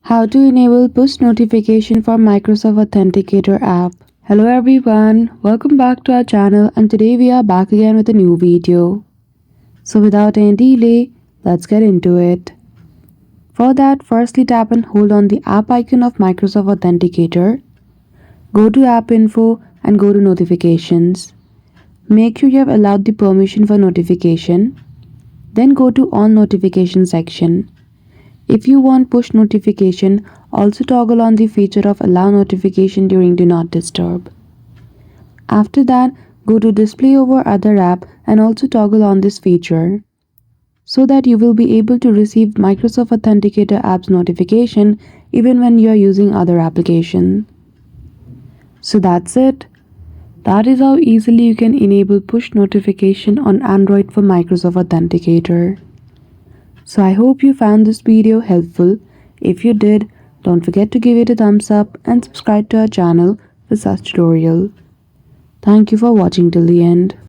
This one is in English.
How to enable push notification for Microsoft Authenticator app. Hello everyone, welcome back to our channel and today we are back again with a new video. So without any delay, let's get into it. For that, firstly tap and hold on the app icon of Microsoft Authenticator. Go to App Info and go to Notifications. Make sure you have allowed the permission for notification. Then go to On Notification section. If you want push notification, also toggle on the feature of allow notification during do not disturb. After that, go to display over other app and also toggle on this feature so that you will be able to receive Microsoft Authenticator app's notification even when you are using other application. So that's it. That is how easily you can enable push notification on Android for Microsoft Authenticator. So I hope you found this video helpful. If you did, don't forget to give it a thumbs up and subscribe to our channel for such tutorial. Thank you for watching till the end.